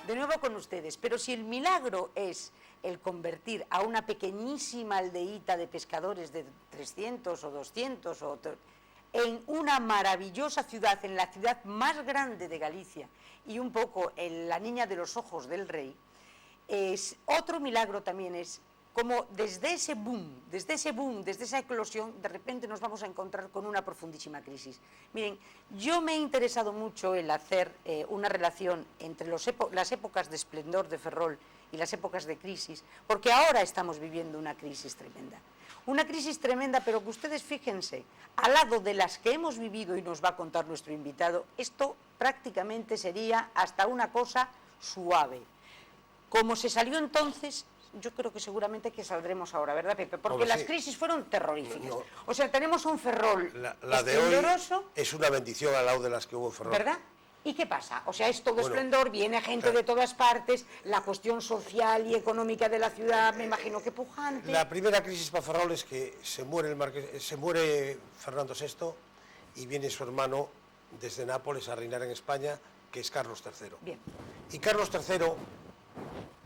de nuevo con ustedes, pero si el milagro es el convertir a una pequeñísima aldeíta de pescadores de 300 o 200 en una maravillosa ciudad, en la ciudad más grande de Galicia y un poco en la niña de los ojos del rey, otro milagro también es como desde ese boom, desde esa eclosión, de repente nos vamos a encontrar con una profundísima crisis. Miren, yo me he interesado mucho en hacer una relación entre las épocas de esplendor de Ferrol y las épocas de crisis, porque ahora estamos viviendo una crisis tremenda. Una crisis tremenda, pero que ustedes fíjense, al lado de las que hemos vivido y nos va a contar nuestro invitado, esto prácticamente sería hasta una cosa suave. Como se salió entonces, yo creo que seguramente que saldremos ahora, ¿verdad, Pepe? Porque Hombre, las sí. crisis fueron terroríficas. No. O sea, tenemos un Ferrol la de hoy esplendoroso, es una bendición al lado de las que hubo en Ferrol. ¿verdad? ¿Y qué pasa? O sea, es todo Bueno, esplendor, viene gente de todas partes, la cuestión social y económica de la ciudad, me imagino que pujante. La primera crisis para Ferrol es que se muere Fernando VI y viene su hermano desde Nápoles a reinar en España, que es Carlos III. Bien. Y Carlos III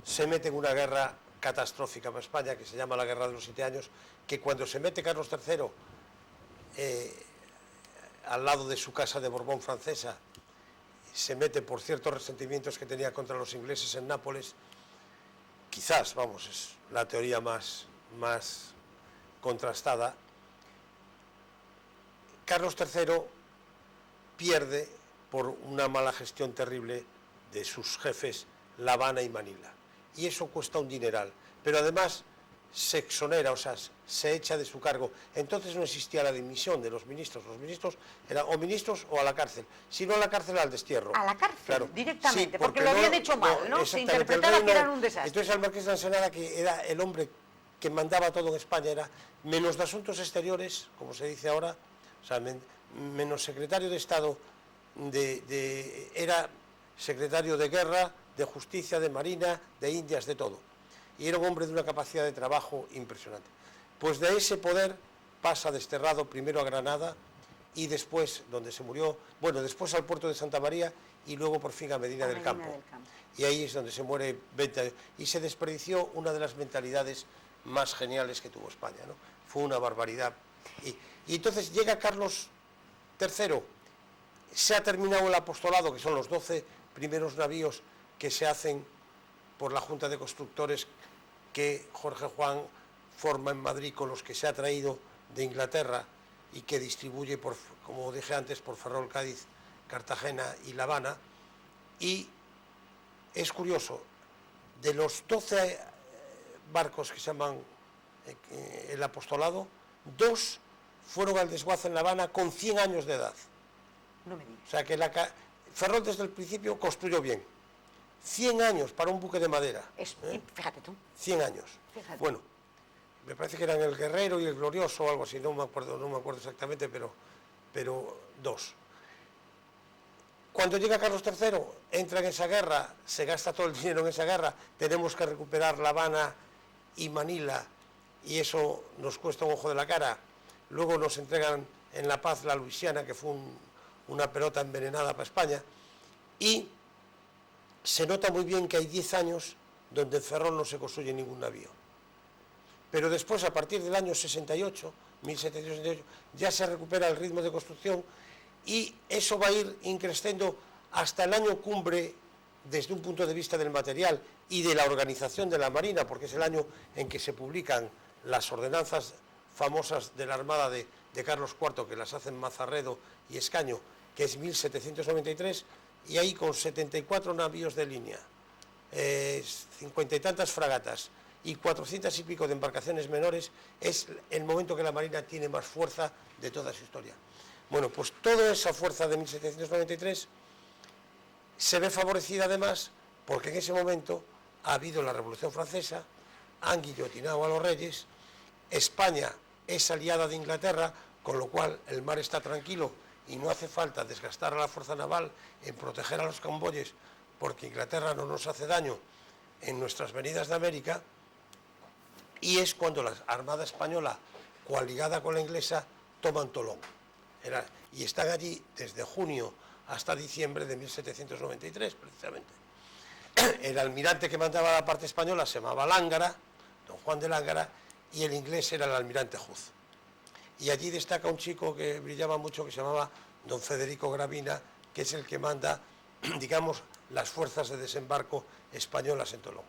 se mete en una guerra catastrófica para España, que se llama la Guerra de los 7 años, que cuando se mete Carlos III al lado de su casa de Borbón francesa, se mete por ciertos resentimientos que tenía contra los ingleses en Nápoles, quizás, vamos, es la teoría más contrastada. Carlos III pierde por una mala gestión terrible de sus jefes La Habana y Manila, y eso cuesta un dineral, pero además se exonera, o sea, se echa de su cargo. Entonces no existía la dimisión de los ministros eran o ministros o a la cárcel, si no a la cárcel al destierro. A la cárcel, claro, directamente, sí, porque lo habían hecho mal, ¿no? Se interpretaba que eran un desastre. Entonces al marqués de Ensenada, que era el hombre que mandaba todo en España, era menos de asuntos exteriores, como se dice ahora, o sea, menos secretario de Estado, era secretario de Guerra, de Justicia, de Marina, de Indias, de todo. Y era un hombre de una capacidad de trabajo impresionante. Pues de ese poder pasa desterrado primero a Granada y después, donde se murió, bueno, después al puerto de Santa María y luego por fin a Medina del Campo. Y ahí es donde se muere 20 años. Y se desperdició una de las mentalidades más geniales que tuvo España, ¿no? Fue una barbaridad. Y entonces llega Carlos III, se ha terminado el apostolado, que son los 12 primeros navíos que se hacen por la Junta de Constructores que Jorge Juan forma en Madrid, con los que se ha traído de Inglaterra y que distribuye, como dije antes, por Ferrol, Cádiz, Cartagena y La Habana. Y es curioso, de los 12 barcos que se llaman el apostolado, 2 fueron al desguace en La Habana con 100 años de edad. No me digas. O sea que Ferrol desde el principio construyó bien. 100 años para un buque de madera. Fíjate tú. 100 años. Fíjate. Bueno, me parece que eran el Guerrero y el Glorioso o algo así, no me acuerdo exactamente, pero 2. Cuando llega Carlos III, entra en esa guerra, se gasta todo el dinero en esa guerra, tenemos que recuperar La Habana y Manila, y eso nos cuesta un ojo de la cara. Luego nos entregan en La Paz la Luisiana, que fue una pelota envenenada para España, y se nota muy bien que hay 10 años donde en Ferrol no se construye ningún navío. Pero después, a partir del año 68, 1768, ya se recupera el ritmo de construcción y eso va a ir increciendo hasta el año cumbre desde un punto de vista del material y de la organización de la Marina, porque es el año en que se publican las ordenanzas famosas de la Armada de Carlos IV, que las hacen Mazarredo y Escaño, que es 1793, y ahí con 74 navíos de línea, 50 y tantas fragatas y 400 y pico de embarcaciones menores, es el momento que la Marina tiene más fuerza de toda su historia. Bueno, pues toda esa fuerza de 1793 se ve favorecida además porque en ese momento ha habido la Revolución Francesa, han guillotinado a los reyes, España es aliada de Inglaterra, con lo cual el mar está tranquilo y no hace falta desgastar a la fuerza naval en proteger a los convoyes, porque Inglaterra no nos hace daño en nuestras venidas de América, y es cuando la Armada Española, coaligada con la inglesa, toman Tolón. Y están allí desde junio hasta diciembre de 1793, precisamente. el almirante que mandaba la parte española se llamaba Lángara, don Juan de Lángara, y el inglés era el almirante Huz. Y allí destaca un chico que brillaba mucho, que se llamaba don Federico Gravina, que es el que manda, digamos, las fuerzas de desembarco españolas en Tolón.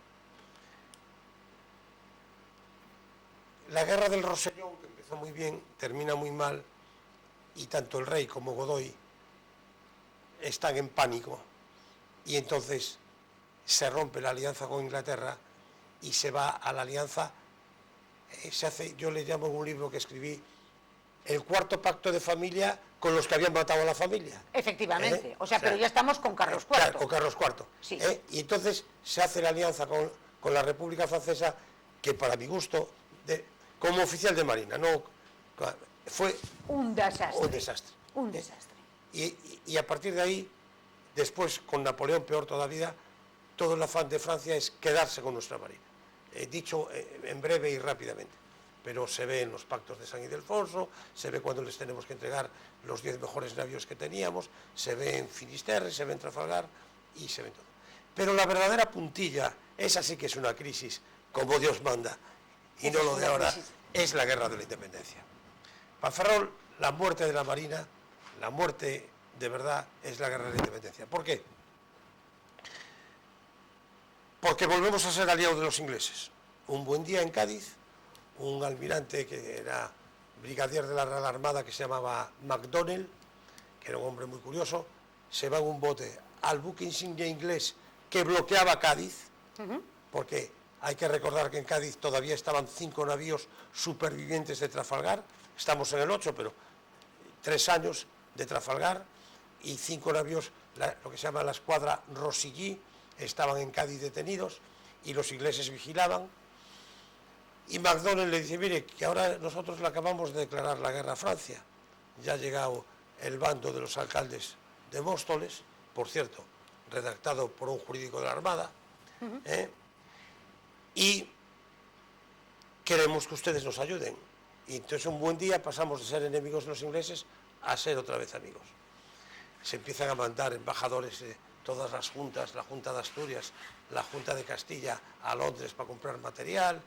La guerra del Rosellón, que empezó muy bien, termina muy mal, y tanto el rey como Godoy están en pánico, y entonces se rompe la alianza con Inglaterra y se va a la alianza, se hace, yo le llamo en un libro que escribí, el cuarto pacto de familia con los que habían matado a la familia. Efectivamente, o sea, pero ya estamos con Carlos IV. Claro, con Carlos IV. Sí. Y entonces se hace la alianza con la República Francesa, que para mi gusto, como oficial de Marina, no fue un desastre. Un desastre. Un desastre. Y a partir de ahí, después con Napoleón peor todavía, todo el afán de Francia es quedarse con nuestra Marina. Dicho en breve y rápidamente, pero se ve en los pactos de San Ildefonso, se ve cuando les tenemos que entregar los 10 mejores navíos que teníamos, se ve en Finisterre, se ve en Trafalgar y se ve en todo. Pero la verdadera puntilla, esa sí que es una crisis, como Dios manda, y no lo de ahora, es la guerra de la independencia. Para Ferrol, la muerte de la Marina, la muerte de verdad, es la guerra de la independencia. ¿Por qué? Porque volvemos a ser aliados de los ingleses. Un buen día en Cádiz, un almirante que era brigadier de la Real Armada, que se llamaba MacDonnell, que era un hombre muy curioso, se va en un bote al buque insignia inglés que bloqueaba Cádiz, porque hay que recordar que en Cádiz todavía estaban 5 navíos supervivientes de Trafalgar, estamos en el 8, pero 3 años de Trafalgar, y 5 navíos, lo que se llama la escuadra Rosilly, estaban en Cádiz detenidos, y los ingleses vigilaban, y MacDonnell le dice, mire, que ahora nosotros le acabamos de declarar la guerra a Francia, ya ha llegado el bando de los alcaldes de Móstoles, por cierto, redactado por un jurídico de la Armada, y queremos que ustedes nos ayuden. Y entonces un buen día pasamos de ser enemigos de los ingleses a ser otra vez amigos. Se empiezan a mandar embajadores de todas las juntas, la Junta de Asturias, la Junta de Castilla, a Londres para comprar material.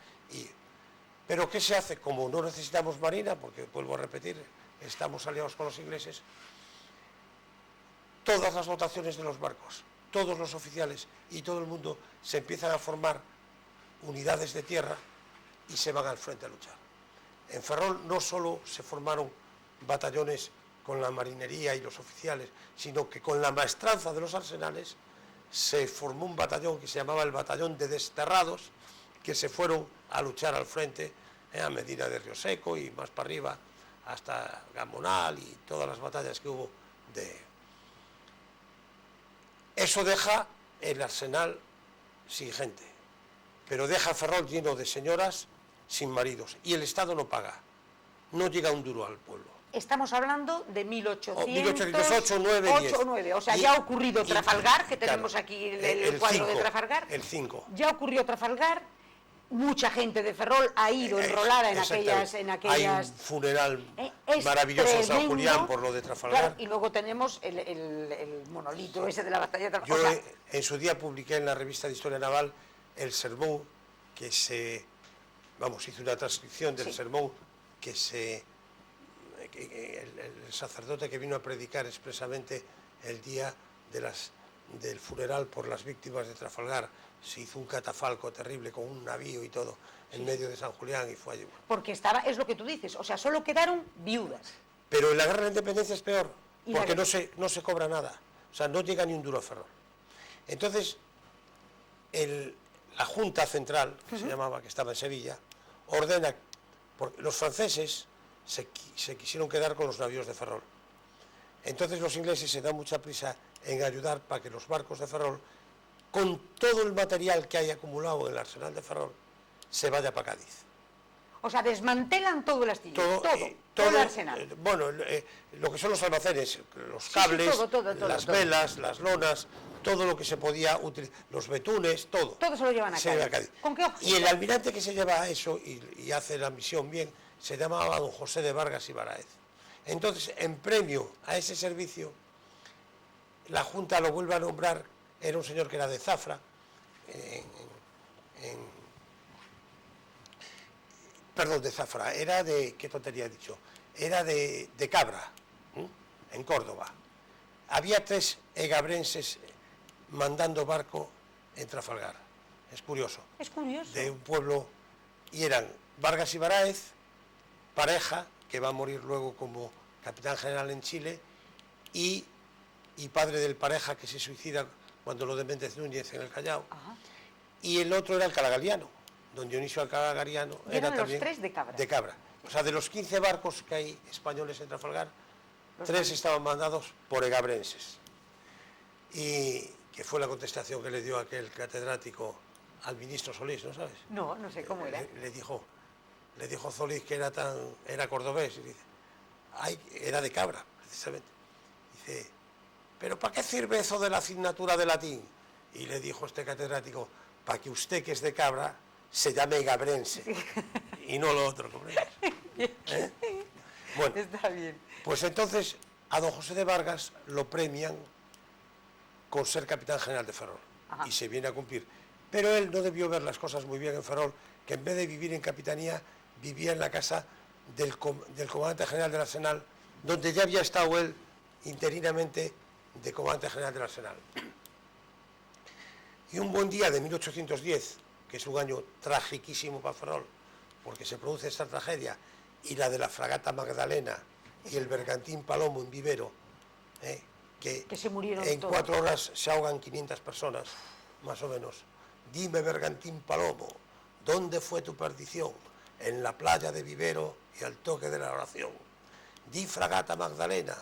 Pero ¿qué se hace? Como no necesitamos marina, porque vuelvo a repetir, estamos aliados con los ingleses, todas las dotaciones de los barcos, todos los oficiales y todo el mundo se empiezan a formar unidades de tierra y se van al frente a luchar. En Ferrol no solo se formaron batallones con la marinería y los oficiales, sino que con la maestranza de los arsenales se formó un batallón que se llamaba el Batallón de Desterrados, que se fueron a luchar al frente a Medina de Río Seco y más para arriba hasta Gamonal y todas las batallas que hubo de... Eso deja el arsenal sin gente, pero deja a Ferrol lleno de señoras sin maridos, y el Estado no paga, no llega un duro al pueblo. Estamos hablando de 1808, 9, 10. 9, o sea, ya ha ocurrido Trafalgar, que tenemos claro, aquí el cuadro 5, de Trafalgar. El 5. Ya ocurrió Trafalgar, mucha gente de Ferrol ha ido enrolada en aquellas... Hay un funeral maravilloso en San Julián por lo de Trafalgar. Claro, y luego tenemos el monolito ese de la batalla de Trafalgar. Yo en su día publiqué en la revista de Historia Naval el sermón que se... hice una transcripción del sermón que el sacerdote que vino a predicar expresamente el día del funeral por las víctimas de Trafalgar, se hizo un catafalco terrible con un navío y todo en medio de San Julián y fue allí. Porque es lo que tú dices, o sea, solo quedaron viudas. Pero en la guerra de la independencia es peor, porque no se cobra nada, o sea, no llega ni un duro a Ferrol. Entonces, la Junta Central, que se llamaba, que estaba en Sevilla, ordena, porque los franceses se quisieron quedar con los navíos de Ferrol. Entonces los ingleses se dan mucha prisa en ayudar para que los barcos de Ferrol, con todo el material que hay acumulado en el arsenal de Ferrol, se vaya para Cádiz. O sea, desmantelan todo el astillero, todo el arsenal. Lo que son los almacenes, los cables, las velas, las lonas, todo lo que se podía utilizar, los betunes, todo. Todo se lo llevan a Cádiz. ¿Con qué objeto? Y el almirante que se lleva a eso y hace la misión bien, se llamaba don José de Vargas y Baraez. Entonces, en premio a ese servicio, la Junta lo vuelve a nombrar, era un señor que era de Zafra, perdón, de Zafra, era de, qué tontería he dicho, era de Cabra, en Córdoba. Había 3 egabrenses mandando barco en Trafalgar. Es curioso. Es curioso. De un pueblo, y eran Vargas Ibáñez, Pareja, que va a morir luego como capitán general en Chile, y padre del Pareja, que se suicida cuando lo de Méndez Núñez en el Callao. Ajá. Y el otro era Alcalá Galiano. Don Dionisio Alcalá Galiano era los también 3 de Cabra. de Cabra. O sea, de los 15 barcos que hay españoles en Trafalgar, 3 estaban mandados por egabrenses. Y que fue la contestación que le dio aquel catedrático al ministro Solís, ¿no sabes? No, no sé cómo era. Le dijo Solís que era cordobés, y dice, era de Cabra, precisamente. Dice, ¿pero para qué sirve eso de la asignatura de latín? Y le dijo este catedrático, para que usted, que es de Cabra, se llame egabrense, y no lo otro, ¿comprendes? Bueno, está bien. Pues entonces a don José de Vargas lo premian con ser capitán general de Ferrol. Ajá. Y se viene a cumplir. Pero él no debió ver las cosas muy bien en Ferrol, que en vez de vivir en capitanía, vivía en la casa del comandante general del Arsenal, donde ya había estado él interinamente de comandante general del Arsenal. Y un buen día de 1810, que es un año tragiquísimo para Ferrol, porque se produce esta tragedia, y la de la fragata Magdalena y el bergantín Palomo en Vivero, que se murieron en todos. 4 horas se ahogan 500 personas, más o menos. Dime, bergantín Palomo, ¿dónde fue tu perdición? En la playa de Vivero y al toque de la oración. Di, fragata Magdalena,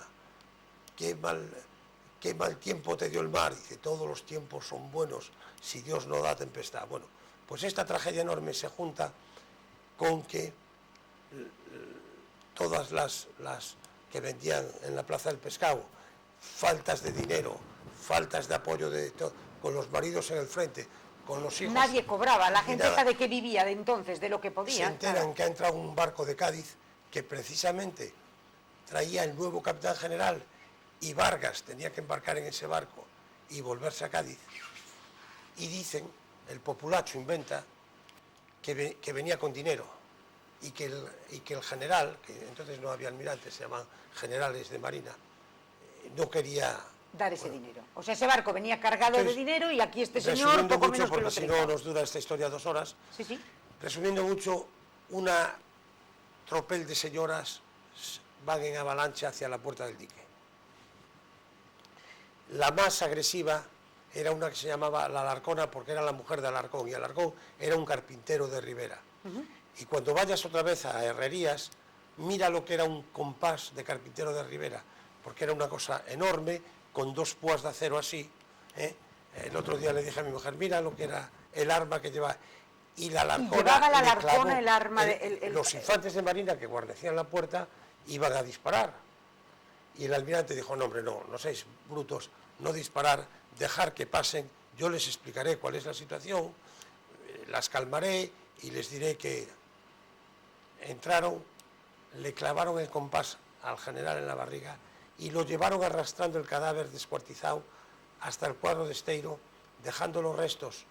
qué mal tiempo te dio el mar. Dice, todos los tiempos son buenos si Dios no da tempestad. Bueno, pues esta tragedia enorme se junta con que todas las que vendían en la Plaza del Pescado, faltas de dinero, faltas de apoyo con los maridos en el frente, con los hijos. Nadie cobraba, la gente esa de que vivía de entonces, de lo que podía. Se enteran que ha entrado un barco de Cádiz que precisamente traía el nuevo capitán general, y Vargas tenía que embarcar en ese barco y volverse a Cádiz. Y dicen, el populacho inventa, que venía con dinero, y que el general, que entonces no había almirantes, se llaman generales de marina, no quería dar ese dinero. O sea, ese barco venía cargado de dinero, y aquí este señor poco mucho, menos que porque lo si no nos dura esta historia 2 horas. Sí, sí. Resumiendo mucho, una tropel de señoras van en avalancha hacia la puerta del dique. La más agresiva era una que se llamaba la Alarcona, porque era la mujer de Alarcón, y Alarcón era un carpintero de Ribera. Y cuando vayas otra vez a Herrerías, mira lo que era un compás de carpintero de Ribera, porque era una cosa enorme, con 2 púas de acero así. El otro día le dije a mi mujer, mira lo que era el arma que lleva. Y la Alarcona, llevaba la Alarcona el arma. Los infantes de marina que guarnecían la puerta iban a disparar. Y el almirante dijo, no hombre, no seáis brutos, no disparar, dejar que pasen, yo les explicaré cuál es la situación, las calmaré y les diré que entraron, le clavaron el compás al general en la barriga y lo llevaron arrastrando el cadáver descuartizado hasta el cuadro de Esteiro, dejando los restos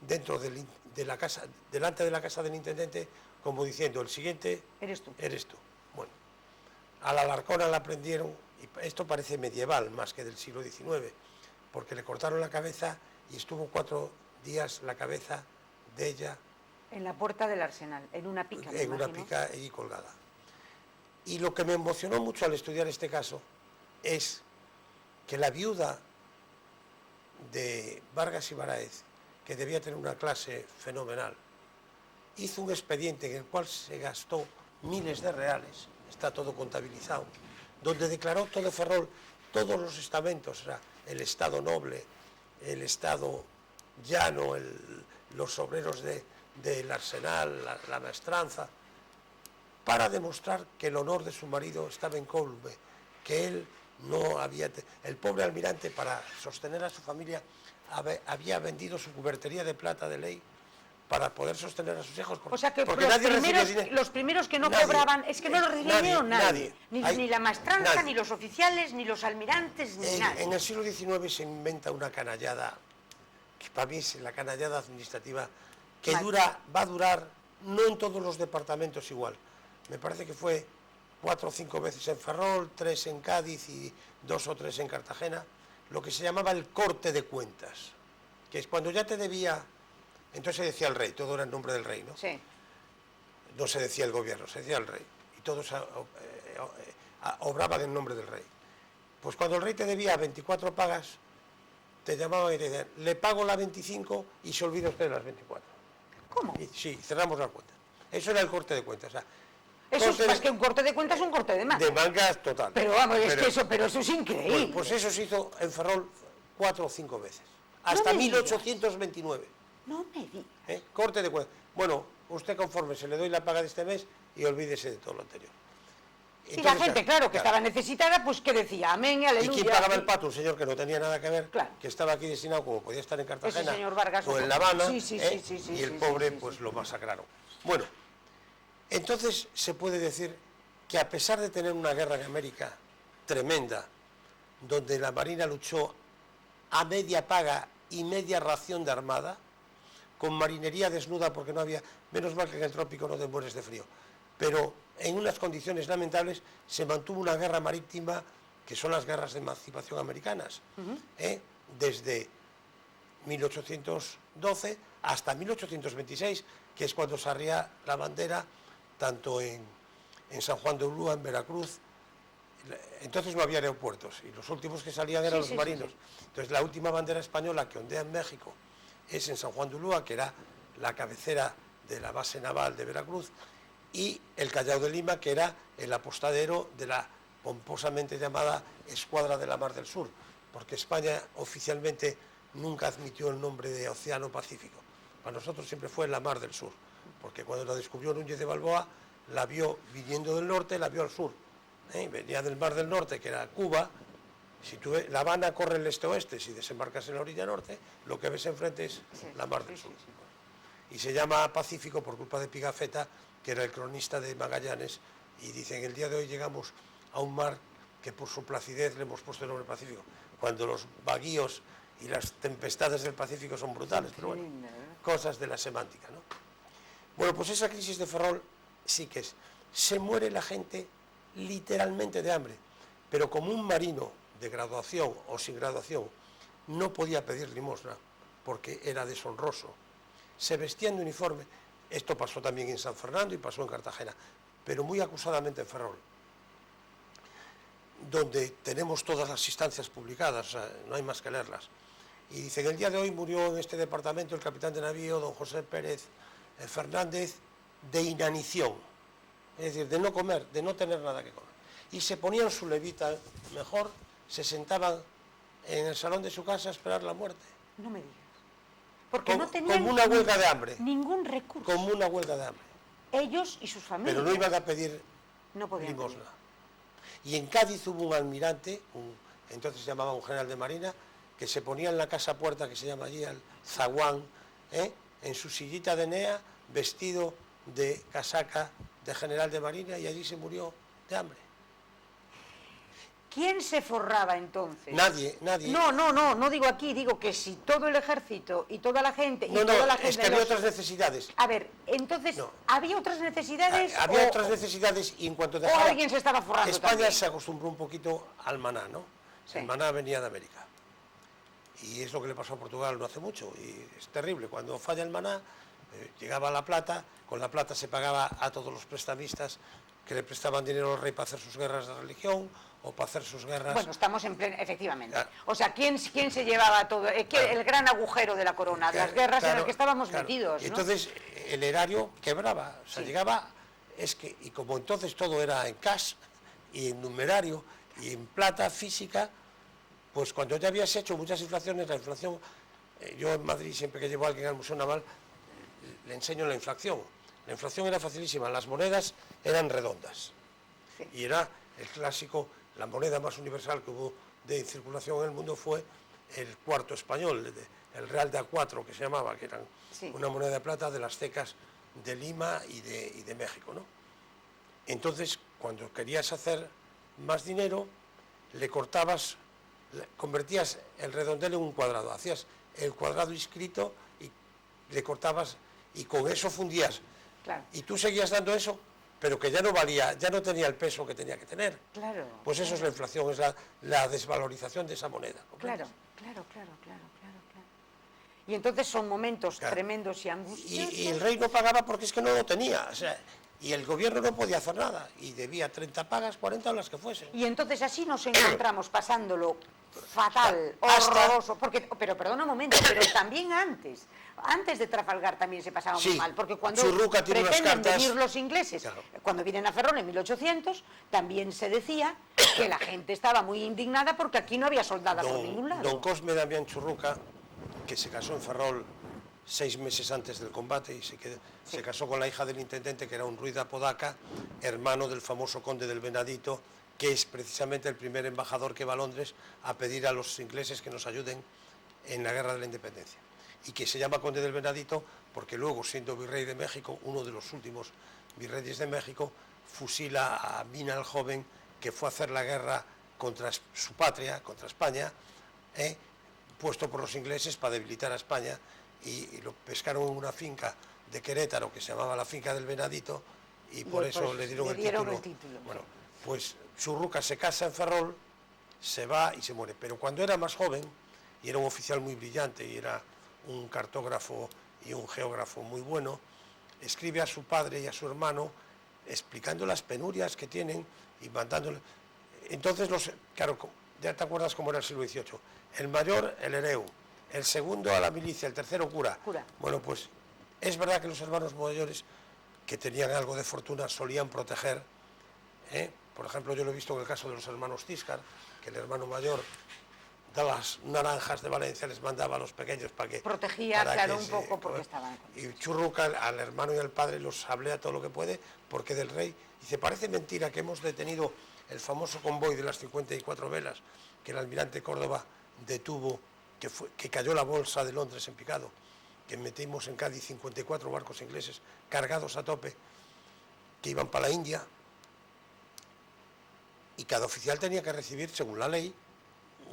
dentro de la casa, delante de la casa del intendente, como diciendo, el siguiente eres tú. Bueno, a la Alarcona la prendieron, y esto parece medieval más que del siglo XIX, porque le cortaron la cabeza y estuvo 4 días la cabeza de ella en la puerta del Arsenal, en una pica. En una pica allí colgada. Y lo que me emocionó mucho al estudiar este caso es que la viuda de Vargas Ibáñez, que debía tener una clase fenomenal, hizo un expediente en el cual se gastó miles de reales, está todo contabilizado, donde declaró todo Ferrol, todos los estamentos, o sea, el estado noble, el estado llano, los obreros del Arsenal, la maestranza, para demostrar que el honor de su marido estaba incólume, que él no había... El pobre almirante, para sostener a su familia, había vendido su cubertería de plata de ley para poder sostener a sus hijos. O sea que los primeros que no cobraban, es que no lo recibieron nadie. Ni la maestranza, ni los oficiales, ni los almirantes, ni nadie. En el siglo XIX se inventa una canallada que para mí es la canallada administrativa que Vale. va a durar, no en todos los departamentos igual. Me parece que fue 4 o 5 veces en Ferrol, 3 en Cádiz y 2 o 3 en Cartagena, lo que se llamaba el corte de cuentas, que es cuando ya te debía, entonces se decía el rey, todo era en nombre del rey, ¿no? Sí. No se decía el gobierno, se decía el rey, y todos obraban en nombre del rey. Pues cuando el rey te debía 24 pagas, te llamaban y te decían, le pago la 25 y se olvida usted de las 24. ¿Cómo? Y, sí, cerramos las cuentas. Eso era el corte de cuentas. O sea, Eso corte es más que un corte de cuentas, un corte de manga. de mangas total. Pero vamos, es que eso, pero eso es increíble. Bueno, pues eso se hizo en Ferrol 4 o 5 veces. Hasta me digas. 1829. No me digas. Corte de cuentas. Bueno, usted conforme se le doy la paga de este mes y olvídese de todo lo anterior. Y la gente, claro, que estaba necesitada, pues que decía, amén y ¿Y aleluya. quién pagaba el pato? Un señor que no tenía nada que ver, Claro. que estaba aquí destinado como podía estar en Cartagena Ese señor Vargas o en Llosa. La Habana, Sí, y el pobre pues lo masacraron. Bueno, entonces se puede decir que a pesar de tener una guerra en América tremenda, donde la Marina luchó a media paga y media ración de armada, con marinería desnuda porque no había, menos mal que en el trópico no te mueres de frío, pero en unas condiciones lamentables se mantuvo una guerra marítima que son las guerras de emancipación americanas, desde 1812 hasta 1826, que es cuando se arría la bandera tanto en San Juan de Ulúa, en Veracruz. Entonces no había aeropuertos y los últimos que salían eran los marinos. Entonces la última bandera española que ondea en México es en San Juan de Ulúa, que era la cabecera de la base naval de Veracruz, y el Callao de Lima, que era el apostadero de la pomposamente llamada Escuadra de la Mar del Sur, porque España oficialmente nunca admitió el nombre de Océano Pacífico. Para nosotros siempre fue la Mar del Sur, porque cuando la descubrió Núñez de Balboa, la vio viniendo del norte, la vio al sur. Venía del Mar del Norte, que era Cuba. Si tú La Habana corre el este-oeste, si desembarcas en la orilla norte, lo que ves enfrente es la Mar del Sur. Y se llama Pacífico por culpa de Pigafetta, que era el cronista de Magallanes, y dicen, el día de hoy llegamos a un mar que por su placidez le hemos puesto el nombre Pacífico, cuando los vaguíos y las tempestades del Pacífico son brutales, pero bueno, cosas de la semántica, ¿no? Bueno, pues esa crisis de Ferrol sí que es, se muere la gente literalmente de hambre, pero como un marino de graduación o sin graduación no podía pedir limosna porque era deshonroso, se vestían de uniforme. Esto pasó también en San Fernando y pasó en Cartagena, pero muy acusadamente en Ferrol, donde tenemos todas las instancias publicadas, o sea, no hay más que leerlas. Y dicen, el día de hoy murió en este departamento el capitán de navío, don José Pérez Fernández, de inanición, es decir, de no comer, de no tener nada que comer. Y se ponían su levita mejor, se sentaban en el salón de su casa a esperar la muerte. No me digas. Porque no tenían como una huelga de hambre. Ningún recurso. Como una huelga de hambre. Ellos y sus familias. Pero no iban a pedir no podían limosna. pedir. Y en Cádiz hubo un almirante, entonces se llamaba un general de marina, que se ponía en la casa puerta, que se llama allí el zaguán, en su sillita de Enea, vestido de casaca de general de marina, y allí se murió de hambre. ¿Quién se forraba entonces? Nadie. No digo aquí, digo que si todo el ejército y toda la gente... toda la gente es que había otras necesidades. A ver, entonces, ¿había otras necesidades? Había otras necesidades y en cuanto dejaba... O alguien se estaba forrando España también. se acostumbró un poquito al maná, ¿no? Sí. El maná venía de América. Y es lo que le pasó a Portugal no hace mucho. Y es terrible, cuando falla el maná, llegaba la plata, con la plata se pagaba a todos los prestamistas que le prestaban dinero al rey para hacer sus guerras de religión o para hacer sus guerras... Bueno, estamos en pleno, efectivamente. Claro. O sea, ¿quién se llevaba todo? El gran agujero de la corona, las guerras en las que estábamos metidos, ¿no? Y entonces el erario quebraba, o sea, llegaba, y como entonces todo era en cash y en numerario y en plata física, pues cuando ya habías hecho muchas inflaciones, la inflación, yo en Madrid siempre que llevo a alguien al Museo Naval, le enseño la inflación. La inflación era facilísima, las monedas eran redondas. Sí. Y era el clásico, la moneda más universal que hubo de circulación en el mundo fue el cuarto español, el Real de A4 que se llamaba, que eran una moneda de plata de las cecas de Lima y de México, ¿no? Entonces, cuando querías hacer más dinero, le cortabas, convertías el redondel en un cuadrado, hacías el cuadrado inscrito y le cortabas y con eso fundías. Claro. Y tú seguías dando eso, pero que ya no valía, ya no tenía el peso que tenía que tener. Claro. Pues eso es la inflación, es la desvalorización de esa moneda. Claro. Y entonces son momentos tremendos y Y angustiosos. el rey no pagaba porque es que no lo tenía, o sea, y el gobierno no podía hacer nada, y debía 30 pagas, 40 o las que fuesen. Y entonces así nos encontramos pasándolo fatal, Hasta- horroroso, pero perdona un momento, pero también antes de Trafalgar también se pasaba muy Sí, mal, porque cuando Churruca tiene unas pretenden cartas- venir los ingleses, Claro. cuando vienen a Ferrol en 1800, también se decía que la gente estaba muy indignada porque aquí no había soldada por ningún lado. Don Cosme Damián Churruca, que se casó en Ferrol 6 meses antes del combate y se casó con la hija del intendente, que era un Ruiz de Apodaca, hermano del famoso conde del Venadito, que es precisamente el primer embajador que va a Londres a pedir a los ingleses que nos ayuden en la guerra de la independencia. Y que se llama conde del Venadito porque luego, siendo virrey de México, uno de los últimos virreyes de México, fusila a Mina el Joven, que fue a hacer la guerra contra su patria, contra España, puesto por los ingleses para debilitar a España, y lo pescaron en una finca de Querétaro que se llamaba la finca del Venadito, y por eso le dieron el título. Bueno, pues Churruca se casa en Ferrol, se va y se muere, pero cuando era más joven, y era un oficial muy brillante, y era un cartógrafo y un geógrafo muy bueno, escribe a su padre y a su hermano explicando las penurias que tienen y mandándole. Entonces, claro, ya te acuerdas cómo era el siglo XVIII. El mayor, el hereu, el segundo a la milicia, el tercero cura. Bueno, pues es verdad que los hermanos mayores, que tenían algo de fortuna, solían proteger. Por ejemplo, yo lo he visto en el caso de los hermanos Císcar, que el hermano mayor de las naranjas de Valencia les mandaba a los pequeños para que... Protegía, claro, un poco porque estaban... Y Churruca al hermano y al padre los sablea todo lo que puede, porque del rey... Dice, parece mentira que hemos detenido el famoso convoy de las 54 velas que el almirante Córdoba detuvo, que cayó la bolsa de Londres en picado, que metimos en Cádiz 54 barcos ingleses cargados a tope, que iban para la India, y cada oficial tenía que recibir, según la ley,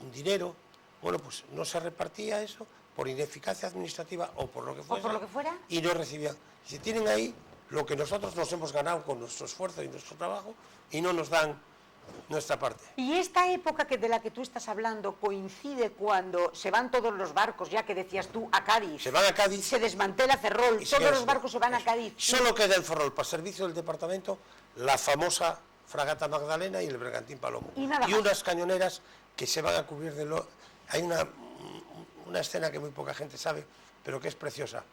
un dinero. Bueno, pues no se repartía eso por ineficacia administrativa o por lo que fuera, y no recibían. Si tienen ahí lo que nosotros nos hemos ganado con nuestro esfuerzo y nuestro trabajo, y no nos dan nuestra parte. Y esta época de la que tú estás hablando coincide cuando se van todos los barcos, ya que decías tú, a Cádiz. Se van a Cádiz. Se desmantela Ferrol, todos los barcos se van a Cádiz. Solo queda en Ferrol, para servicio del departamento, la famosa fragata Magdalena y el bergantín Palomo. Y unas cañoneras que se van a cubrir de lo... Hay una escena que muy poca gente sabe, pero que es preciosa.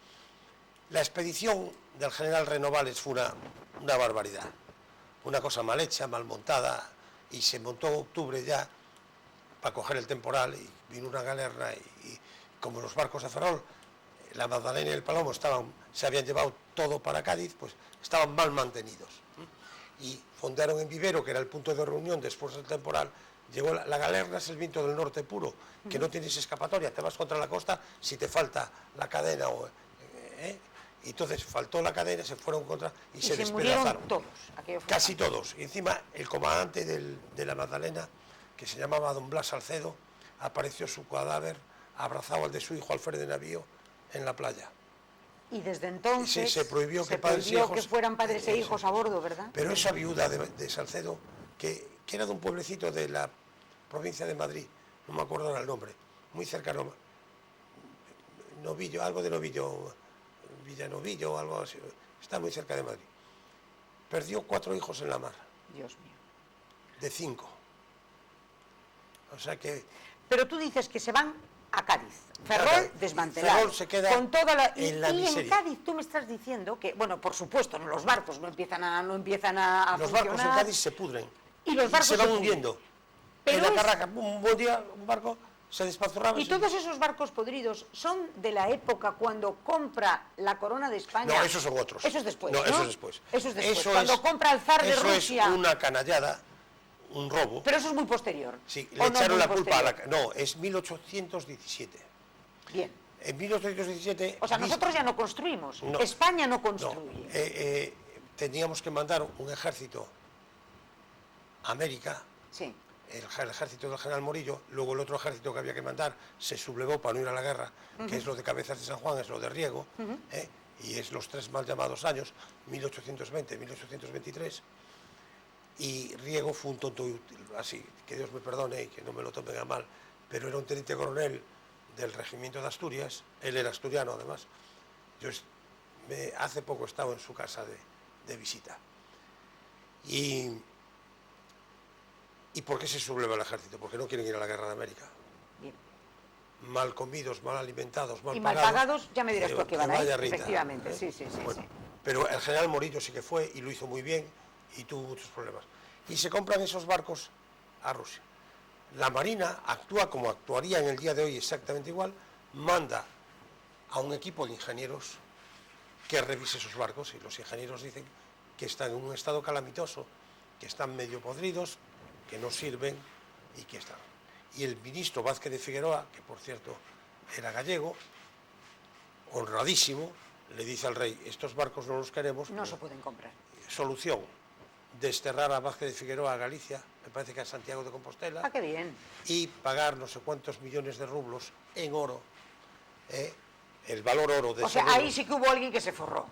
La expedición del general Renovales fue una barbaridad, una cosa mal hecha, mal montada, y se montó en octubre ya para coger el temporal, y vino una galerna, y como los barcos de Ferrol, la Magdalena y el Palomo se habían llevado todo para Cádiz, pues estaban mal mantenidos. Y fondearon en Vivero, que era el punto de reunión después del temporal. Llegó la galerna, es el viento del norte puro, que no tienes escapatoria, te vas contra la costa si te falta la cadena. Y entonces faltó la cadena, se fueron contra y se despedazaron. Todos, casi todos. Y encima el comandante de la Magdalena, que se llamaba don Blas Salcedo, apareció su cadáver abrazado al de su hijo Alfred de Navío en la playa. Y desde entonces se prohibió que fueran padres e hijos a bordo, ¿verdad? Pero esa viuda de Salcedo, que era de un pueblecito de la provincia de Madrid, no me acuerdo ahora el nombre, muy cercano, Novillo, algo de Novillo, Villanovillo o algo así, está muy cerca de Madrid. Perdió 4 hijos en la mar. Dios mío. De 5. O sea que... Pero tú dices que se van a Cádiz. Ferrol desmantelado. Ferrol se queda con toda la, en la miseria. En Cádiz tú me estás diciendo que, bueno, por supuesto, los barcos no empiezan a los funcionar. Barcos en Cádiz se pudren. Y los barcos se van hundiendo. Pero en la Carraca, un buen día, un barco se despazurraba. Y todos esos barcos podridos son de la época cuando compra la corona de España. No, esos son otros. Eso es después, No, ¿no? eso es después. Eso es después. Cuando compra el zar de Rusia. Eso es una canallada, un robo. Pero eso es muy posterior. Sí, le echaron la culpa a la... No, es 1817. Bien. En 1817... O sea, nosotros ya no construimos. No, España no construye. Teníamos que mandar un ejército a América. Sí. el ejército del general Morillo, luego el otro ejército que había que mandar se sublevó para no ir a la guerra, que es lo de Cabezas de San Juan, es lo de Riego, y es los 3 mal llamados años, 1820, 1823, y Riego fue un tonto así, que Dios me perdone y que no me lo tomen a mal, pero era un teniente coronel del regimiento de Asturias, él era asturiano además. Yo hace poco he estado en su casa de visita. ¿Y por qué se subleva el ejército? Porque no quieren ir a la guerra de América. Bien. Mal comidos, mal alimentados, mal y pagados. mal pagados, ya me dirás por qué van a ir, efectivamente, ¿eh? sí. Bueno, pero el general Morillo sí que fue y lo hizo muy bien y tuvo muchos problemas. Y se compran esos barcos a Rusia. La Marina actúa como actuaría en el día de hoy exactamente igual, manda a un equipo de ingenieros que revise esos barcos y los ingenieros dicen que están en un estado calamitoso, que están medio podridos, que no sirven y que están. Y el ministro Vázquez de Figueroa, que por cierto era gallego, honradísimo, le dice al rey, estos barcos no los queremos. No se pueden comprar. Solución, desterrar a Vázquez de Figueroa a Galicia, me parece que a Santiago de Compostela. Ah, qué bien. Y pagar no sé cuántos millones de rublos en oro, el valor oro de... O sea, ahí sí que hubo alguien que se forró.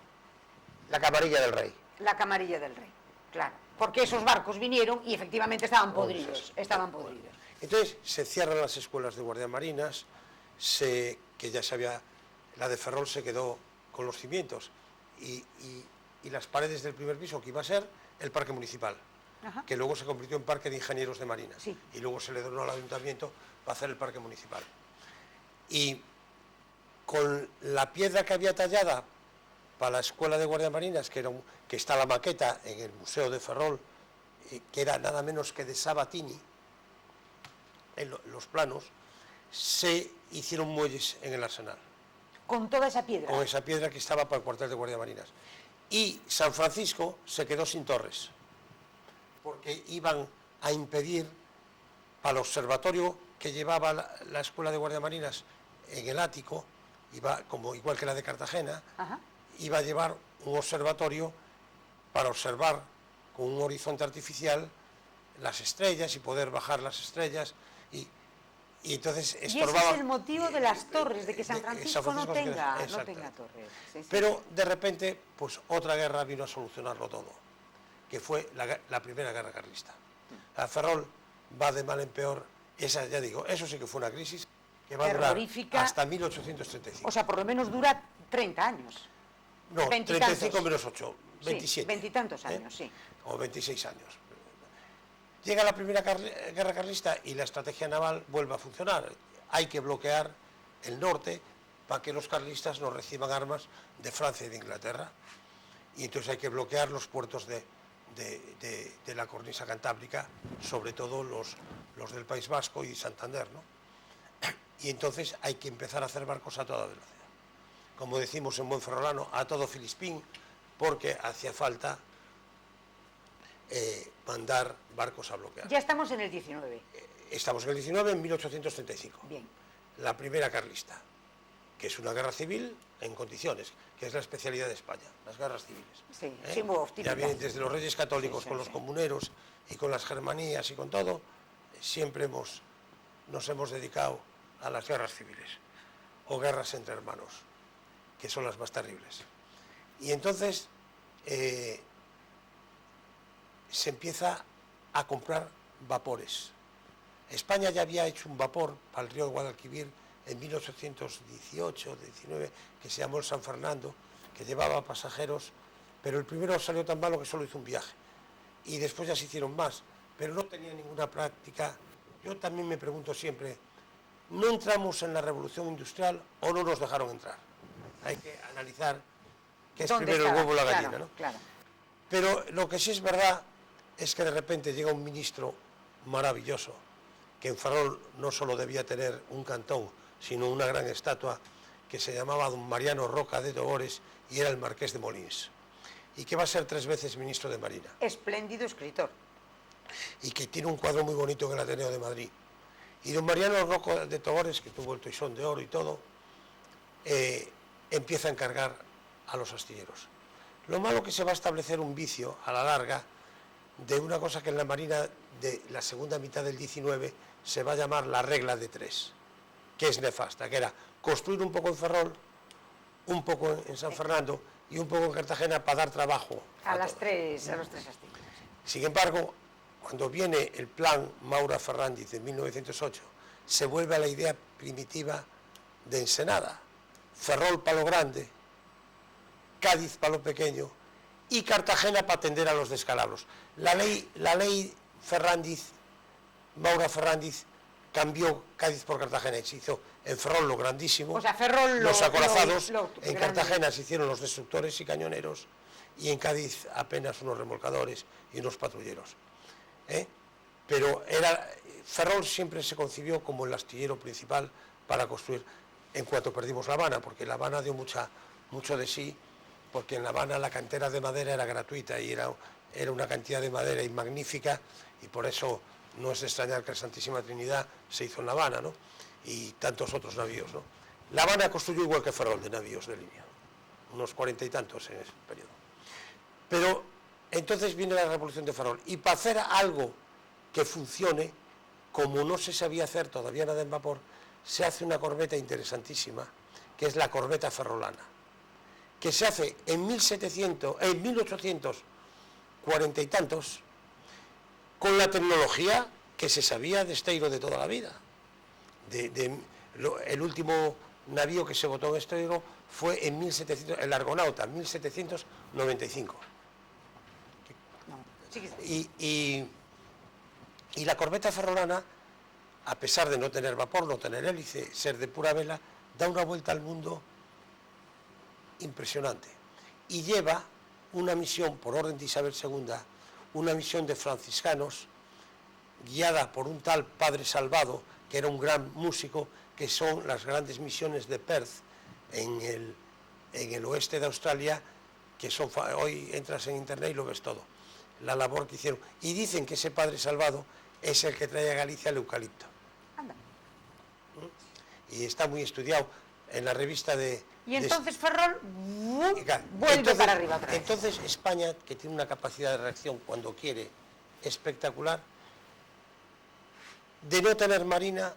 La camarilla del rey. La camarilla del rey, claro. Porque esos barcos vinieron y efectivamente estaban podridos. Entonces se cierran las escuelas de guardiamarinas, que ya se había... La de Ferrol se quedó con los cimientos y las paredes del primer piso, que iba a ser el parque municipal, que luego se convirtió en parque de ingenieros de marina. Sí. Y luego se le donó al ayuntamiento para hacer el parque municipal. Y con la piedra que había tallada para la escuela de guardiamarinas, que está la maqueta en el Museo de Ferrol, que era nada menos que de Sabatini, en los planos, se hicieron muelles en el arsenal. ¿Con toda esa piedra? Con esa piedra que estaba para el cuartel de guardiamarinas. Y San Francisco se quedó sin torres, porque iban a impedir para el observatorio que llevaba la escuela de guardiamarinas en el ático, igual que la de Cartagena, iba a llevar un observatorio para observar con un horizonte artificial las estrellas y poder bajar las estrellas y entonces estorbaba. Y ese es el motivo de las torres, de que San Francisco no tenga torres. Sí. Pero de repente, pues otra guerra vino a solucionarlo todo, que fue la primera guerra carlista. La Ferrol va de mal en peor, esa ya digo, eso sí que fue una crisis que va a durar hasta 1835. O sea, por lo menos dura 30 años. No, 35 menos 8, 27. Sí, 20 y tantos años, sí. O 26 años. Llega la primera guerra carlista y la estrategia naval vuelve a funcionar. Hay que bloquear el norte para que los carlistas no reciban armas de Francia y de Inglaterra. Y entonces hay que bloquear los puertos de la cornisa cantábrica, sobre todo los del País Vasco y Santander, ¿no? Y entonces hay que empezar a hacer barcos a toda velocidad. Como decimos en buen ferrolano, a todo filispín, porque hacía falta mandar barcos a bloquear. Ya estamos en el 19. Estamos en el 19, en 1835. Bien. La primera carlista, que es una guerra civil en condiciones, que es la especialidad de España, las guerras civiles. Sí, sí, muy típicas. Ya vienen desde los reyes católicos, con los comuneros y con las germanías y con todo, siempre nos hemos dedicado a las guerras civiles, o guerras entre hermanos, que son las más terribles. Y entonces se empieza a comprar vapores. España ya había hecho un vapor para el río de Guadalquivir en 1818-19, que se llamó el San Fernando, que llevaba pasajeros, pero el primero salió tan malo que solo hizo un viaje. Y después ya se hicieron más, pero no tenía ninguna práctica. Yo también me pregunto siempre, ¿no entramos en la revolución industrial o no nos dejaron entrar? Hay que analizar qué es primero el huevo o la gallina, ¿no? Claro. Pero lo que sí es verdad es que de repente llega un ministro maravilloso, que en Ferrol no solo debía tener un cantón, sino una gran estatua, que se llamaba don Mariano Roca de Togores y era el marqués de Molins, y que va a ser 3 veces ministro de Marina. Espléndido escritor. Y que tiene un cuadro muy bonito en el Ateneo de Madrid. Y don Mariano Roca de Togores, que tuvo el toisón de oro y todo, empieza a encargar a los astilleros. Lo malo que se va a establecer un vicio a la larga de una cosa que en la Marina de la segunda mitad del 19 se va a llamar la regla de 3, que es nefasta, que era construir un poco en Ferrol, un poco en San Fernando y un poco en Cartagena para dar trabajo a los tres astilleros. Sin embargo, cuando viene el plan Maura Ferrandiz de 1908, se vuelve a la idea primitiva de Ensenada, Ferrol para lo grande, Cádiz para lo pequeño y Cartagena para atender a los descalabros. La ley Ferrandiz, Maura Ferrandiz, cambió Cádiz por Cartagena y se hizo en Ferrol lo grandísimo, o sea, Ferrol los acorazados, en grande. Cartagena se hicieron los destructores y cañoneros y en Cádiz apenas unos remolcadores y unos patrulleros. Pero Ferrol siempre se concibió como el astillero principal para construir en cuanto perdimos La Habana, porque La Habana dio mucho de sí, porque en La Habana la cantera de madera era gratuita y era una cantidad de madera magnífica, y por eso no es de extrañar que la Santísima Trinidad se hizo en La Habana, ¿no? Y tantos otros navíos, ¿no? La Habana construyó igual que Ferrol de navíos de línea, unos 40 y tantos en ese periodo. Pero entonces viene la Revolución de Ferrol, y para hacer algo que funcione, como no se sabía hacer todavía nada en vapor, se hace una corbeta interesantísima, que es la corbeta ferrolana, que se hace en 1840 y tantos, con la tecnología que se sabía de Esteiro de toda la vida. El último navío que se botó en Esteiro fue en el Argonauta, 1795. Y la corbeta ferrolana, a pesar de no tener vapor, no tener hélice, ser de pura vela, da una vuelta al mundo impresionante. Y lleva una misión, por orden de Isabel II, una misión de franciscanos, guiada por un tal Padre Salvado, que era un gran músico, que son las grandes misiones de Perth, en el oeste de Australia, que son, hoy entras en internet y lo ves todo, la labor que hicieron. Y dicen que ese Padre Salvado es el que trae a Galicia el eucalipto. Anda. Y está muy estudiado en la revista de... Y entonces Ferrol vuelve para arriba otra vez. Entonces España, que tiene una capacidad de reacción cuando quiere espectacular, de no tener marina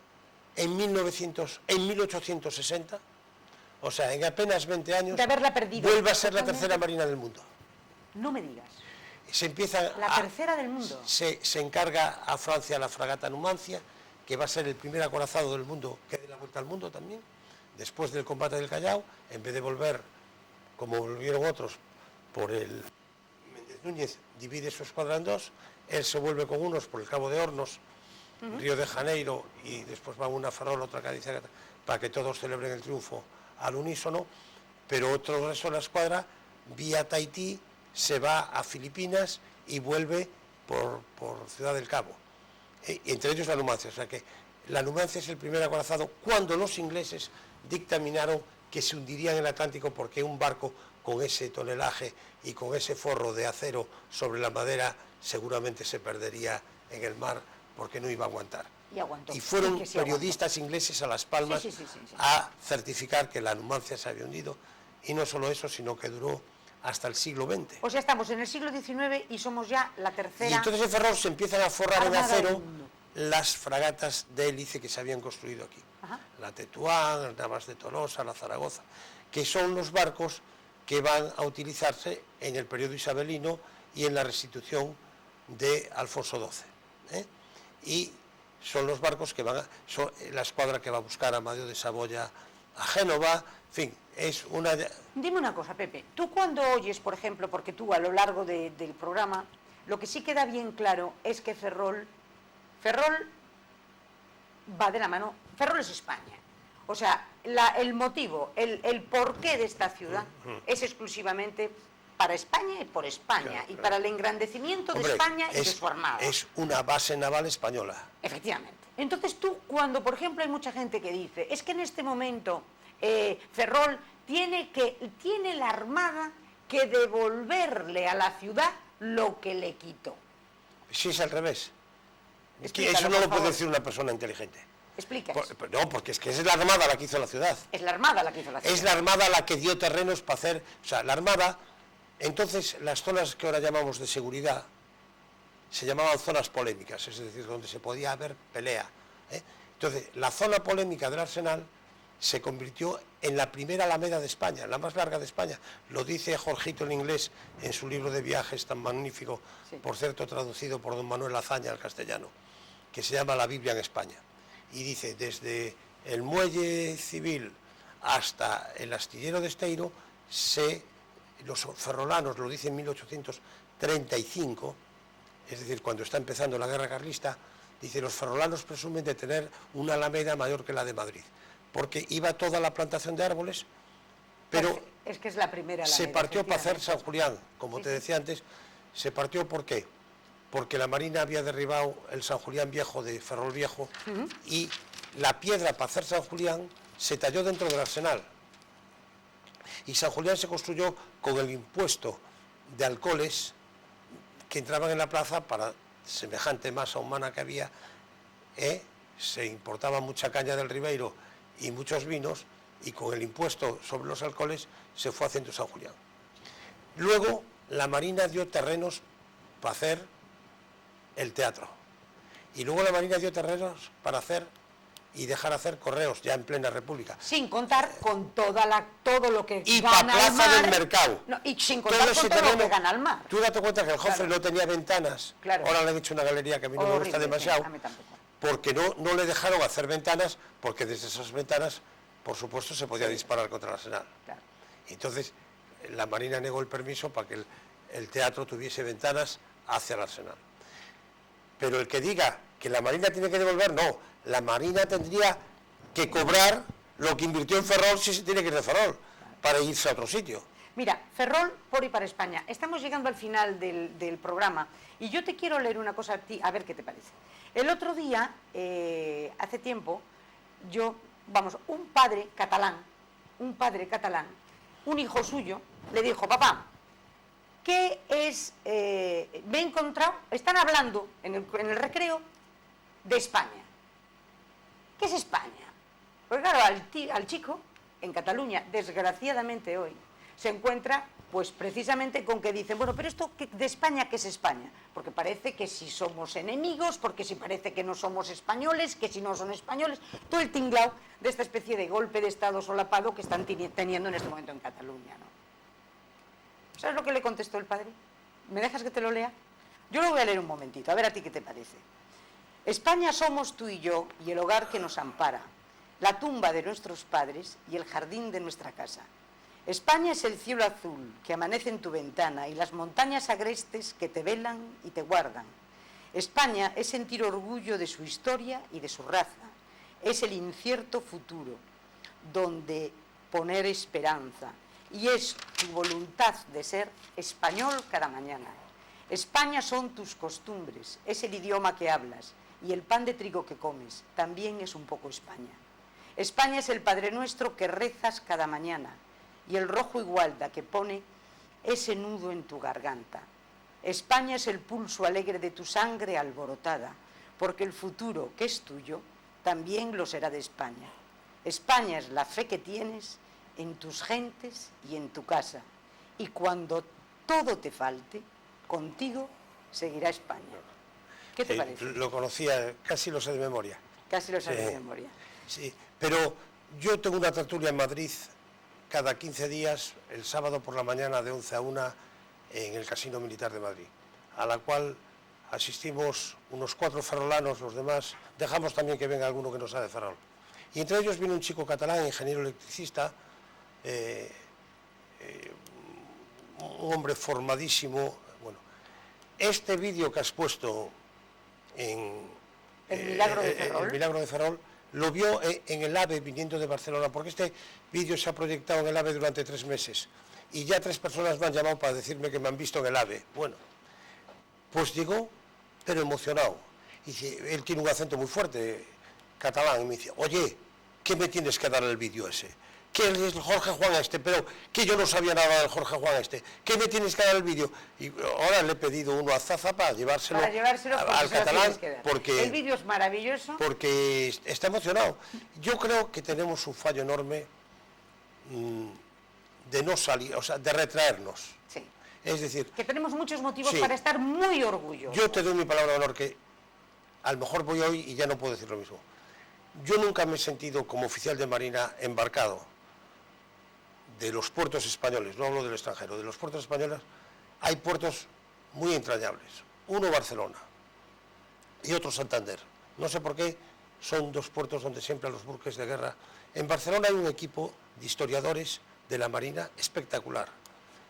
en 1860, o sea, en apenas 20 años, de haberla perdido, vuelve a ser la tercera marina del mundo. No me digas. Se empieza la tercera del mundo. Se encarga a Francia la fragata Numancia, que va a ser el primer acorazado del mundo que dé la vuelta al mundo también, después del combate del Callao, en vez de volver, como volvieron otros, por el Méndez Núñez, divide su escuadra en dos, él se vuelve con unos por el Cabo de Hornos, Río de Janeiro, y después va una Ferrol, otra Cádiz, para que todos celebren el triunfo al unísono, pero otro resto de la escuadra, vía Tahití, se va a Filipinas y vuelve por Ciudad del Cabo, entre ellos la Numancia. O sea que la Numancia es el primer acorazado cuando los ingleses dictaminaron que se hundiría en el Atlántico, porque un barco con ese tonelaje y con ese forro de acero sobre la madera seguramente se perdería en el mar, porque no iba a aguantar. Y aguantó. Y fueron periodistas ingleses a Las Palmas a certificar que la Numancia se había hundido, y no solo eso, sino que duró hasta el siglo XX. O sea, estamos en el siglo XIX y somos ya la tercera... Y entonces en Ferrol se empiezan a forrar en acero las fragatas de hélice que se habían construido aquí. Ajá. La Tetuán, las Navas de Tolosa, la Zaragoza, que son los barcos que van a utilizarse en el periodo isabelino y en la restitución de Alfonso XII. Y son los barcos que son la escuadra que va a buscar a Amadeo de Saboya a Génova, en fin, es una... Dime una cosa, Pepe, tú cuando oyes, por ejemplo, porque tú a lo largo del programa, lo que sí queda bien claro es que Ferrol va de la mano, Ferrol es España. O sea, el motivo, el porqué de esta ciudad es exclusivamente para España y por España, y para el engrandecimiento de España y de su armada. Es una base naval española. Efectivamente. Entonces tú, cuando, por ejemplo, hay mucha gente que dice, es que en este momento Ferrol tiene la armada que devolverle a la ciudad lo que le quitó. Sí, es al revés. Eso no lo puede decir una persona inteligente. Explica. No, porque es que es la Armada la que hizo la ciudad. Es la Armada la que hizo la ciudad. Es la Armada la que dio terrenos para hacer... O sea, la Armada... Entonces, las zonas que ahora llamamos de seguridad, se llamaban zonas polémicas, es decir, donde se podía haber pelea. Entonces, la zona polémica del Arsenal se convirtió en la primera alameda de España, la más larga de España. Lo dice Jorgito en inglés en su libro de viajes tan magnífico, sí, por cierto traducido por don Manuel Azaña al castellano, que se llama La Biblia en España. Y dice, desde el muelle civil hasta el astillero de Esteiro, los ferrolanos, lo dice en 1835, es decir, cuando está empezando la guerra carlista, dice, los ferrolanos presumen de tener una alameda mayor que la de Madrid, porque iba toda la plantación de árboles, pero es que es la primera alameda, se partió para hacer San Julián, como te decía antes. Se partió, ¿por qué? Porque la Marina había derribado el San Julián Viejo de Ferrol Viejo, y la piedra para hacer San Julián se talló dentro del Arsenal. Y San Julián se construyó con el impuesto de alcoholes que entraban en la plaza para semejante masa humana que había. Se importaba mucha caña del Ribeiro y muchos vinos, y con el impuesto sobre los alcoholes se fue haciendo San Julián. Luego la Marina dio terrenos para hacer el teatro, y luego la Marina dio terrenos para hacer y dejar hacer correos, ya en plena República. Sin contar con todo lo que y gana Plaza al mar. del Mercado. No, y sin contar con todo lo que gana al mar. Tú date cuenta que el Joffre no tenía ventanas. Claro. Ahora le han hecho una galería que a mí no me gusta demasiado. A mí tampoco. Porque no le dejaron hacer ventanas, porque desde esas ventanas, por supuesto, se podía disparar contra el Arsenal. Claro. Entonces, la Marina negó el permiso para que el teatro tuviese ventanas hacia el Arsenal. Pero el que diga que la Marina tiene que devolver, no. La Marina tendría que cobrar lo que invirtió en Ferrol, si se tiene que ir de Ferrol, para irse a otro sitio. Mira, Ferrol por y para España. Estamos llegando al final del programa, y yo te quiero leer una cosa a ti, a ver qué te parece. El otro día, hace tiempo, un padre catalán, un hijo suyo, le dijo, papá, ¿qué es? Me he encontrado, están hablando en el recreo de España. ¿Qué es España? Porque claro, al chico, en Cataluña, desgraciadamente hoy, se encuentra, pues precisamente con que dicen, bueno, pero esto de España, ¿qué es España? Porque parece que si somos enemigos, porque si parece que no somos españoles, que si no son españoles, todo el tinglao de esta especie de golpe de Estado solapado que están teniendo en este momento en Cataluña, ¿no? ¿Sabes lo que le contestó el padre? ¿Me dejas que te lo lea? Yo lo voy a leer un momentito, a ver a ti qué te parece. España somos tú y yo, y el hogar que nos ampara, la tumba de nuestros padres y el jardín de nuestra casa. España es el cielo azul que amanece en tu ventana y las montañas agrestes que te velan y te guardan. España es sentir orgullo de su historia y de su raza. Es el incierto futuro, donde poner esperanza. Y es tu voluntad de ser español cada mañana. España son tus costumbres, es el idioma que hablas, y el pan de trigo que comes también es un poco España. España es el Padre Nuestro que rezas cada mañana, y el rojo igualda que pone ese nudo en tu garganta. España es el pulso alegre de tu sangre alborotada, porque el futuro que es tuyo también lo será de España. España es la fe que tienes en tus gentes y en tu casa, y cuando todo te falte, contigo seguirá España. ¿Qué te parece? Lo conocía, casi lo sé de memoria. Casi lo sé de memoria. Sí, pero yo tengo una tertulia en Madrid cada 15 días, el sábado por la mañana de 11 a 1 en el Casino Militar de Madrid, a la cual asistimos unos 4 ferrolanos, los demás dejamos también que venga alguno que no sabe de Ferrol. Y entre ellos viene un chico catalán, ingeniero electricista, un hombre formadísimo. Bueno, este vídeo que has puesto en El Milagro de Ferrol. El Milagro de Ferrol, lo vio en el AVE viniendo de Barcelona, porque este vídeo se ha proyectado en el AVE durante 3 meses y ya 3 personas me han llamado para decirme que me han visto en el AVE. Bueno, pues llegó, pero emocionado. Y dice, él tiene un acento muy fuerte, catalán, y me dice, oye, ¿qué me tienes que dar el vídeo ese? ¿Qué es el Jorge Juan este? Pero que yo no sabía nada del Jorge Juan este. ¿Qué me tienes que dar el vídeo? Y ahora le he pedido uno a Zaza para llevárselo al catalán, porque el vídeo es maravilloso. Porque está emocionado. Yo creo que tenemos un fallo enorme de no salir, o sea, de retraernos. Sí. Es decir... Que tenemos muchos motivos sí, para estar muy orgullosos. Yo te doy mi palabra de honor que a lo mejor voy hoy y ya no puedo decir lo mismo. Yo nunca me he sentido como oficial de Marina embarcado de los puertos españoles, no hablo del extranjero, de los puertos españoles. Hay puertos muy entrañables, uno Barcelona y otro Santander. No sé por qué, son dos puertos donde siempre a los buques de guerra. En Barcelona hay un equipo de historiadores de la Marina espectacular,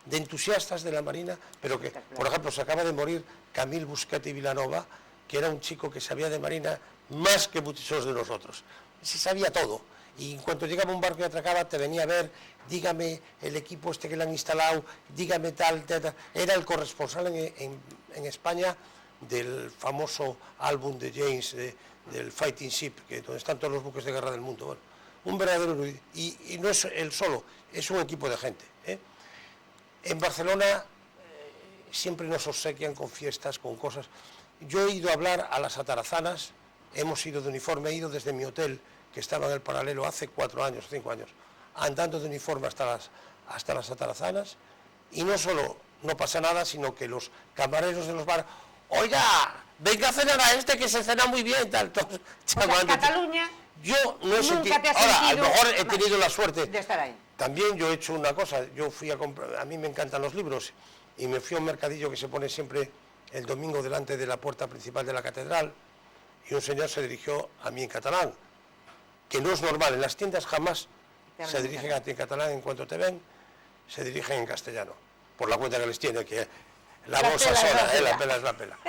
de entusiastas de la Marina, pero que, por ejemplo, se acaba de morir Camil Busquet y Vilanova, que era un chico que sabía de Marina más que muchos de nosotros. Se sabía todo. Y en cuanto llegaba un barco y atracaba, te venía a ver, dígame el equipo este que le han instalado, dígame tal, tal, tal. Era el corresponsal en España del famoso álbum de James, del Fighting Ship, donde están todos los buques de guerra del mundo. Bueno, un verdadero erudito. Y no es él solo, es un equipo de gente. En Barcelona siempre nos obsequian con fiestas, con cosas. Yo he ido a hablar a las atarazanas, hemos ido de uniforme, he ido desde mi hotel, que estaba en el Paralelo hace 4 años, 5 años, andando de uniforme hasta las atarazanas, y no solo no pasa nada, sino que los camareros de los bares, oiga, venga a cenar a este que se cena muy bien, tal, todos, Cataluña, yo no he sentido, ahora, a lo mejor he tenido la suerte de estar ahí. También yo he hecho una cosa, yo fui a comprar, a mí me encantan los libros, y me fui a un mercadillo que se pone siempre el domingo delante de la puerta principal de la catedral, y un señor se dirigió a mí en catalán, que no es normal, en las tiendas jamás se dirigen a ti en catalán, en cuanto te ven, se dirigen en castellano, por la cuenta que les tiene, que la bolsa sola, la pela es la pela.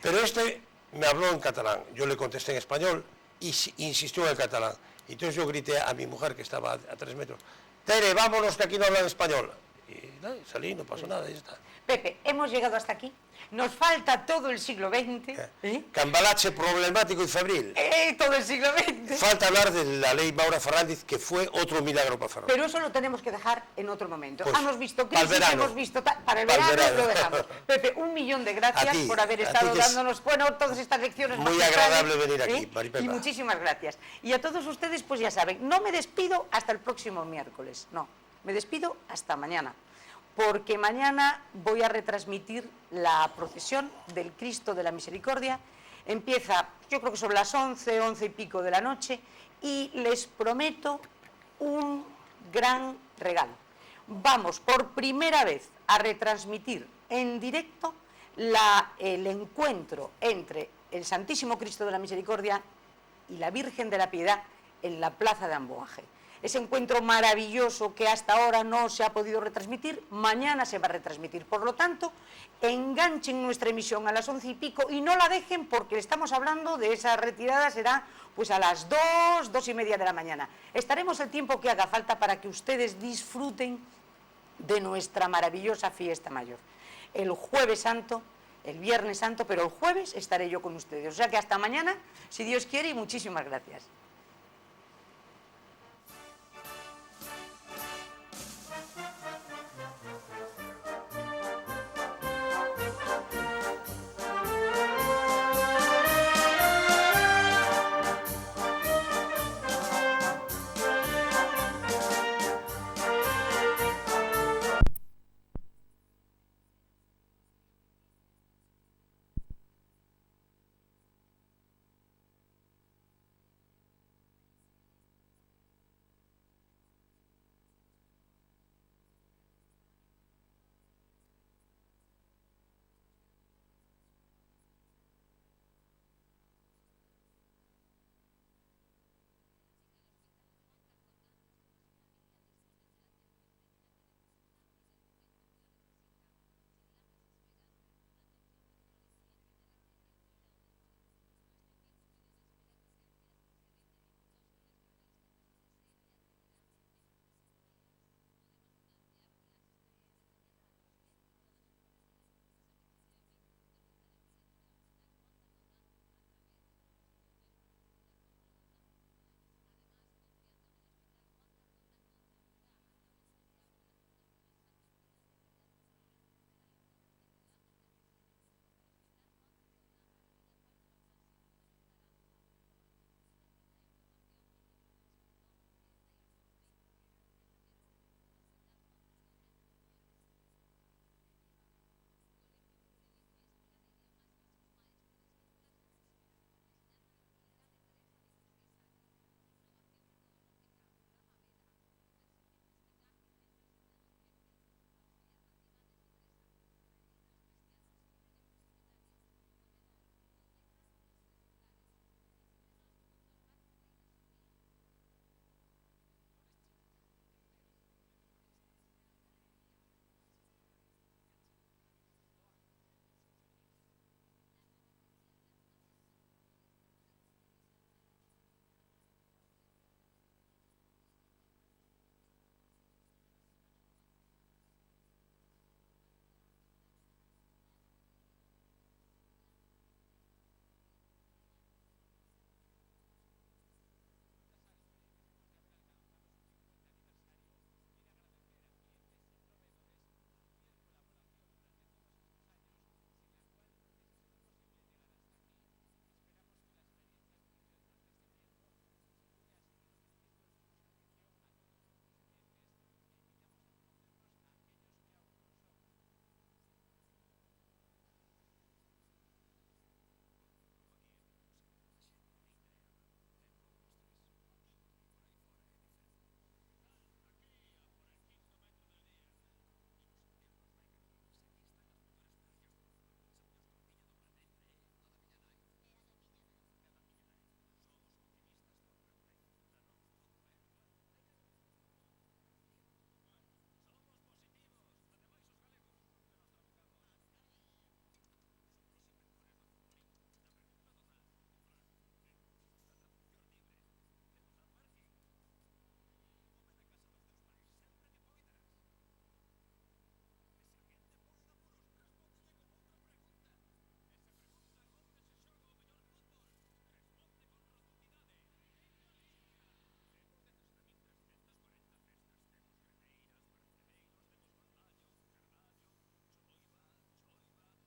Pero este me habló en catalán, yo le contesté en español, y insistió en el catalán. Y entonces yo grité a mi mujer, que estaba a 3 metros, Tere, vámonos, que aquí no hablan español. Y salí, no pasó nada, y ya está. Pepe, hemos llegado hasta aquí. Nos falta todo el siglo XX. Cambalache problemático y febril. Todo el siglo XX. Falta hablar de la ley Maura Fernández, que fue otro milagro para Fernández. Pero eso lo tenemos que dejar en otro momento. Pues, hemos visto crisis, hemos visto... Para el verano lo dejamos. Pepe, 1.000.000 de gracias por haber estado dándonos, bueno, todas estas lecciones. Muy agradable venir aquí, Maripepa. Y muchísimas gracias. Y a todos ustedes, pues ya saben, no me despido hasta el próximo miércoles, no. Me despido hasta mañana, porque mañana voy a retransmitir la procesión del Cristo de la Misericordia. Empieza, yo creo que sobre las 11, 11 y pico de la noche, y les prometo un gran regalo. Vamos por primera vez a retransmitir en directo el encuentro entre el Santísimo Cristo de la Misericordia y la Virgen de la Piedad en la plaza de Amboaje. Ese encuentro maravilloso que hasta ahora no se ha podido retransmitir, mañana se va a retransmitir. Por lo tanto, enganchen nuestra emisión a las 11 y pico y no la dejen, porque estamos hablando de esa retirada, será pues a las 2, 2 y media de la mañana. Estaremos el tiempo que haga falta para que ustedes disfruten de nuestra maravillosa fiesta mayor. El Jueves Santo, el Viernes Santo, pero el jueves estaré yo con ustedes. O sea que hasta mañana, si Dios quiere, y muchísimas gracias.